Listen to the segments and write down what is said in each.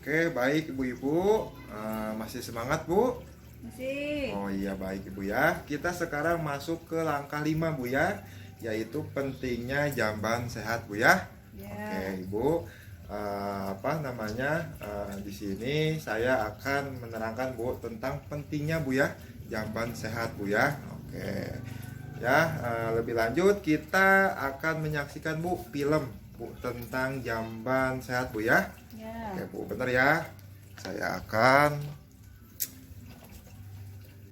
Oke, baik ibu-ibu. Masih semangat bu? Masih. Oh iya baik ibu ya. Kita sekarang masuk ke langkah 5 bu ya, yaitu pentingnya jamban sehat bu ya. Oke Ya. ibu. Di sini saya akan menerangkan bu tentang pentingnya bu ya jamban sehat bu ya. Oke. Ya, lebih lanjut kita akan menyaksikan bu film bu tentang jamban sehat bu ya. Oke Ya. bu, bener ya. Saya akan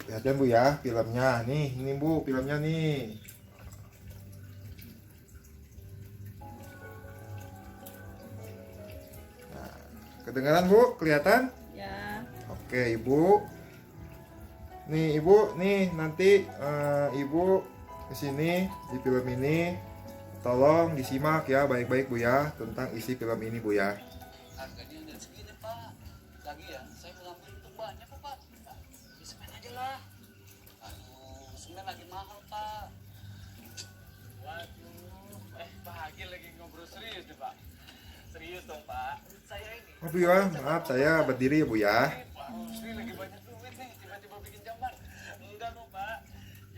lihatkan bu ya filmnya. Nih, ini bu filmnya nih. Kedengaran bu? Kelihatan? Ya. Oke ibu. Nih ibu, nih nanti ibu kesini di film ini. Tolong disimak ya baik-baik bu ya tentang isi film ini bu ya. Harganya udah segini pak. Lagi ya, saya mau ngambil untuk banyak kok pak. Ya semen aja lah. Aduh, semen lagi mahal pak. Waduh, Pak Hagi lagi ngobrol serius nih pak. Serius dong pak. Saya ini. Oh bu ya, maaf saya berdiri ya bu ya. Pak Husri lagi banyak duit nih, tiba-tiba bikin jamban. Enggak dong pak,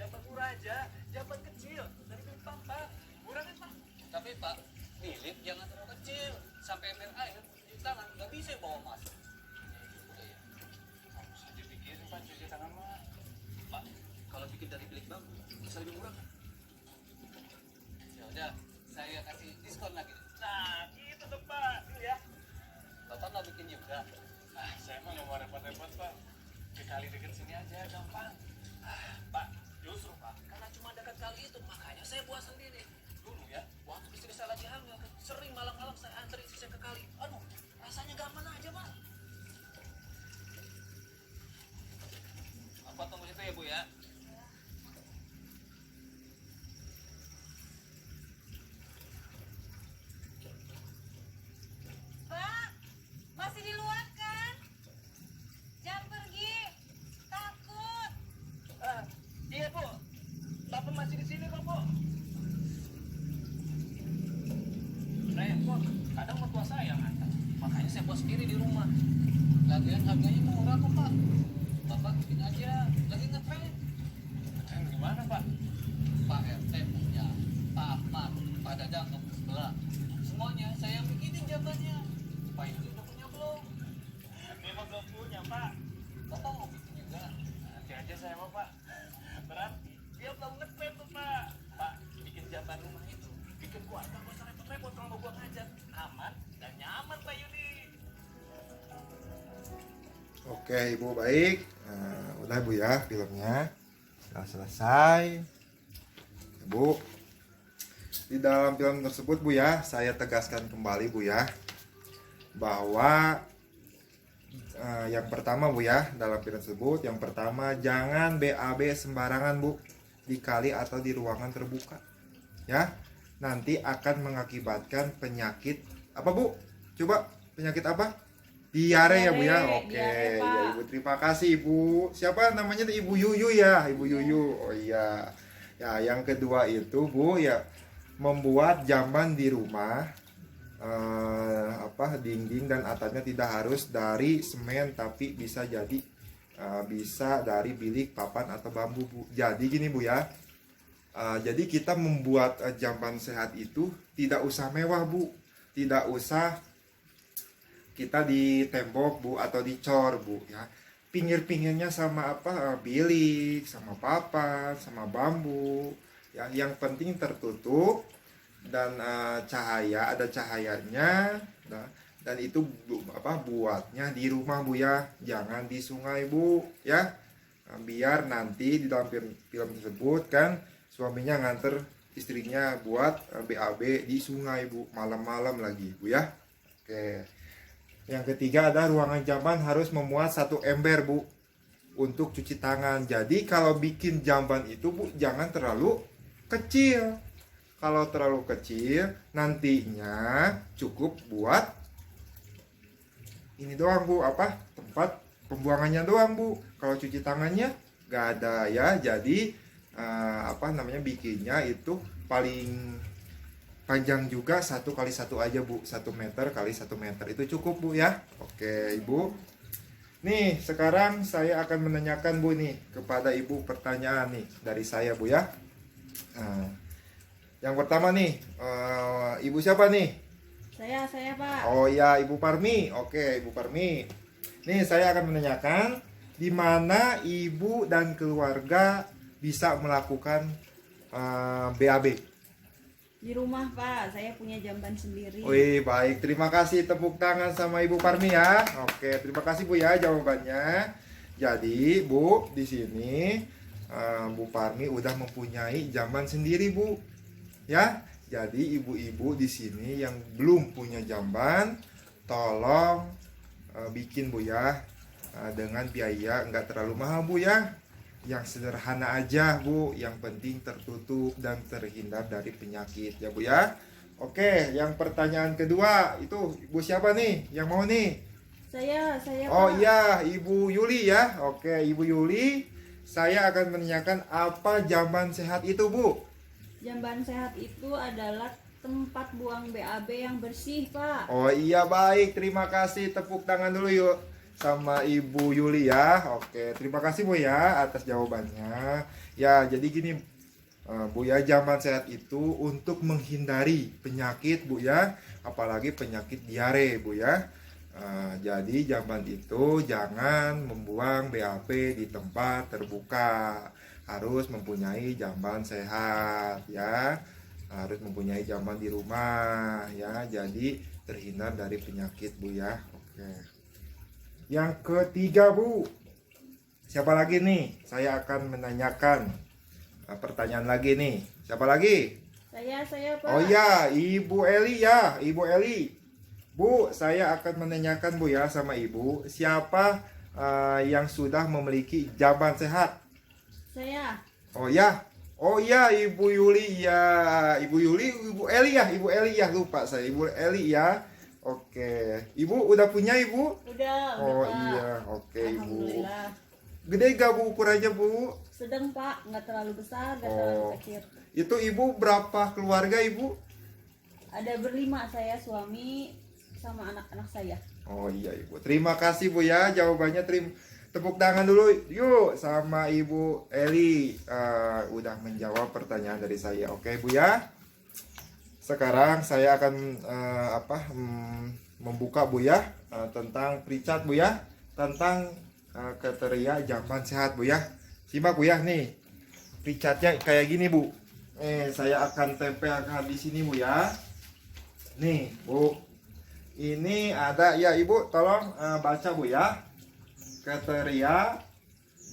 jamban murah aja, jamban kecil dari Jepang pak. Murah kan pak? Tapi pak, Philip jangan terlalu kecil, sampai ember air di tangan nggak bisa bawa masuk. Udah ya, harus aja pikirin pak cuci tangan mah. Pak, kalau bikin dari bilik bambu bisa lebih murah kan? Ya udah, saya kasih diskon lagi. Nah, gitu tuh pak, dulu ya. Bapak nggak bikin juga? Ah, saya mah nggak mau repot-repot pak. Sekali deket sini aja gampang. Ah, pak, justru pak, karena cuma dekat kali itu makanya saya buat sendiri. Dulu ya, waktu istri saya lagi hamil, sering malam-malam saya antri istri saya ke kali. Aduh, rasanya gampang aja pak. Apa tunggu situ ya bu ya? Pak, masih di luar kan? Jangan pergi, takut. Ah, iya bu, bapak masih di sini kok bu. Repot, kadang mertua saya yang ngantar. Makanya saya buat sendiri di rumah. Lagian harganya murah kok pak. Bapak bikin aja, lagi ngetren. Ngetren gimana pak? Pak RT punya, Pak Ahmad, Pak Dadang sebelah. Semuanya saya bikinin jambannya. Pak Yudi udah punya belum? Memang belum punya pak. Bapak mau bikin juga? Nanti aja saya mau pak. Berarti dia belum ngetren tuh pak. Pak, bikin jamban rumah itu bikin keluarga gak usah repot-repot kalau mau gua ngajak. Aman dan nyaman Pak Yudi. Oke ibu baik. Udah bu ya filmnya. Sudah selesai. Bu, di dalam film tersebut bu ya, saya tegaskan kembali bu ya, bahwa yang pertama bu ya, dalam film tersebut, yang pertama jangan BAB sembarangan bu, di kali atau di ruangan terbuka ya, nanti akan mengakibatkan penyakit apa bu? Coba penyakit apa? Diare ya bu ya. Diare, Oke diare, Pak. ya ibu, terima kasih ibu. Siapa namanya tuh? Ibu Yuyu ya, Ibu Yuyu. Oh iya. Ya, yang kedua itu bu ya, membuat jamban di rumah, dinding dan atapnya tidak harus dari semen tapi bisa jadi bisa dari bilik, papan atau bambu bu. Jadi gini bu ya, jadi kita membuat jamban sehat itu tidak usah mewah bu, tidak usah kita di tembok bu atau dicor bu ya, pinggir-pinggirnya sama bilik, sama papan, sama bambu ya, yang penting tertutup dan cahaya, ada cahayanya. Nah, dan itu buatnya di rumah bu ya, jangan di sungai bu ya. Biar nanti di dalam film tersebut kan suaminya nganter istrinya buat BAB di sungai bu, malam-malam lagi bu ya. Oke. Yang ketiga ada ruangan jamban harus memuat 1 ember bu untuk cuci tangan. Jadi kalau bikin jamban itu bu jangan terlalu kecil. Kalau terlalu kecil nantinya cukup buat ini doang bu, tempat pembuangannya doang bu. Kalau cuci tangannya nggak ada ya. Jadi bikinnya itu paling panjang juga 1 kali 1 aja Bu, 1 meter kali 1 meter itu cukup Bu ya. Oke Ibu. Nih sekarang saya akan menanyakan Bu nih kepada Ibu pertanyaan nih dari saya Bu ya. Nah, yang pertama nih, Ibu siapa nih? Saya Pak. Oh ya, Ibu Parmi. Oke, Ibu Parmi. Nih, saya akan menanyakan di mana Ibu dan keluarga bisa melakukan BAB. Di rumah Pak, saya punya jamban sendiri. Wih, baik. Terima kasih, tepuk tangan sama Ibu Parmi ya. Oke, terima kasih Bu ya jawabannya. Jadi, Bu, di sini Bu Parmi udah mempunyai jamban sendiri, Bu. Ya. Jadi ibu-ibu di sini yang belum punya jamban, tolong bikin Bu ya, dengan biaya nggak terlalu mahal Bu ya, yang sederhana aja Bu, yang penting tertutup dan terhindar dari penyakit ya Bu ya. Oke, yang pertanyaan kedua itu Ibu siapa nih yang mau nih? Saya Oh Pak. iya, Ibu Yuli ya. Oke, Ibu Yuli, saya akan menanyakan apa jamban sehat itu Bu? Jamban sehat itu adalah tempat buang BAB yang bersih Pak. Oh iya baik, terima kasih. Tepuk tangan dulu yuk sama Ibu Yuli ya. Oke, terima kasih Bu ya atas jawabannya. Ya, jadi gini Bu ya, jamban sehat itu untuk menghindari penyakit Bu ya, apalagi penyakit diare Bu ya. Jadi jamban itu jangan membuang BAB di tempat terbuka. Harus mempunyai jamban sehat ya. Harus mempunyai jamban di rumah ya. Jadi terhindar dari penyakit Bu ya. Oke. Yang ketiga Bu, siapa lagi nih? Saya akan menanyakan pertanyaan lagi nih. Siapa lagi? Saya Pak. Oh ya, Ibu Eli ya, Ibu Eli. Bu, saya akan menanyakan Bu ya sama Ibu, siapa yang sudah memiliki jamban sehat? Saya. Oh ya, Ibu Yuli ya, Ibu Yuli, Ibu Eli ya, Ibu Eli ya, lupa saya, Ibu Eli ya. Oke, Ibu udah punya Ibu? Udah Oh Pak. iya, oke Ibu. Alhamdulillah. Gede gak Bu ukurannya Bu? Sedang Pak, nggak terlalu besar, nggak Oh. terlalu kecil. Itu Ibu berapa keluarga Ibu? Ada berlima, saya, suami, sama anak-anak saya. Oh iya Ibu, terima kasih Bu ya jawabannya. Tepuk tangan dulu yuk sama Ibu Eli, udah menjawab pertanyaan dari saya. Oke Bu ya. Sekarang saya akan membuka Bu ya tentang Pritchard Bu ya, tentang kriteria jamban sehat Bu ya. Simak Bu ya nih. Pritchardnya kayak gini Bu. Saya akan tempelkan di sini Bu ya. Nih Bu. Ini ada ya Ibu, tolong baca Bu ya. Kriteria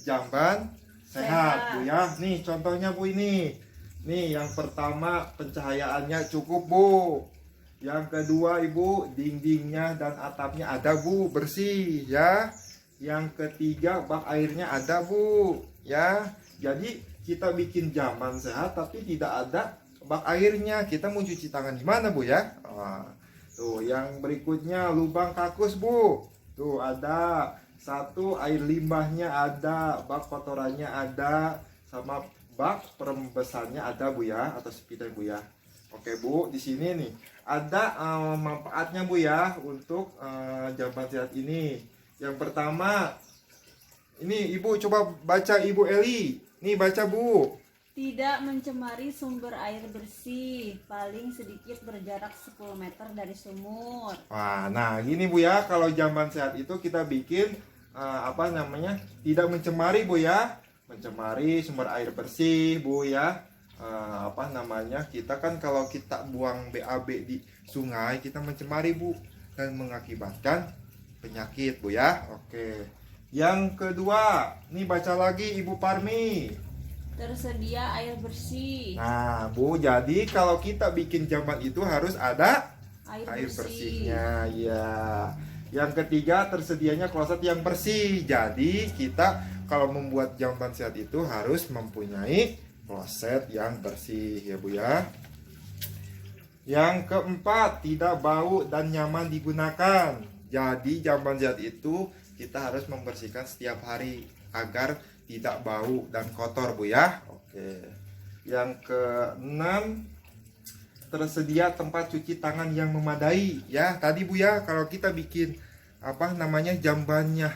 jamban sehat Bu ya. Nih contohnya Bu ini. Nih yang pertama pencahayaannya cukup Bu. Yang kedua Ibu, dindingnya dan atapnya ada Bu, bersih ya. Yang ketiga bak airnya ada Bu ya. Jadi kita bikin jamban sehat tapi tidak ada bak airnya. Kita mau cuci tangan di mana Bu ya? Tuh yang berikutnya lubang kakus Bu. Tuh ada. Satu, air limbahnya ada, bak kotorannya ada, sama bak perembesannya ada Bu ya, atau spidey Bu ya. Oke Bu, di sini nih ada manfaatnya Bu ya untuk jamban sehat ini. Yang pertama, ini Ibu coba baca Ibu Eli. Nih baca Bu. Tidak mencemari sumber air bersih, paling sedikit berjarak 10 meter dari sumur. Wah, nah gini Bu ya, kalau jamban sehat itu kita bikin tidak mencemari Bu ya, mencemari sumber air bersih Bu ya. Kita kan kalau kita buang BAB di sungai kita mencemari Bu dan mengakibatkan penyakit Bu ya. Oke. Yang kedua, nih baca lagi Ibu Parmi. Tersedia air bersih. Nah Bu, jadi kalau kita bikin jamban itu harus ada air bersih. bersihnya ya. Yang ketiga, tersedianya kloset yang bersih. Jadi kita kalau membuat jamban sehat itu harus mempunyai kloset yang bersih ya Bu ya. Yang keempat, tidak bau dan nyaman digunakan. Jadi jamban sehat itu kita harus membersihkan setiap hari agar tidak bau dan kotor Bu ya. Oke. Yang keenam, tersedia tempat cuci tangan yang memadai ya. Tadi Bu ya, kalau kita bikin apa namanya jambannya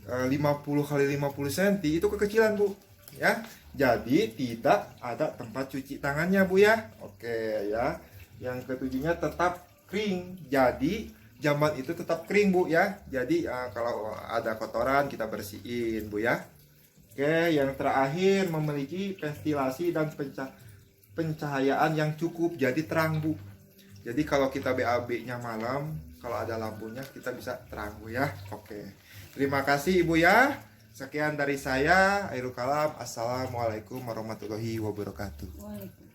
50 kali 50 cm itu kekecilan Bu ya. Jadi tidak ada tempat cuci tangannya Bu ya. Oke ya. Yang ketujuhnya tetap kering. Jadi jamban itu tetap kering Bu ya. Jadi kalau ada kotoran kita bersihin Bu ya. Oke, yang terakhir memiliki ventilasi dan pencahayaan yang cukup, jadi terang Bu. Jadi kalau kita BAB-nya malam, kalau ada lampunya kita bisa terang Bu ya. Oke. Terima kasih Ibu ya. Sekian dari saya, Airul Kalam. Assalamualaikum warahmatullahi wabarakatuh. Waalaikumsalam.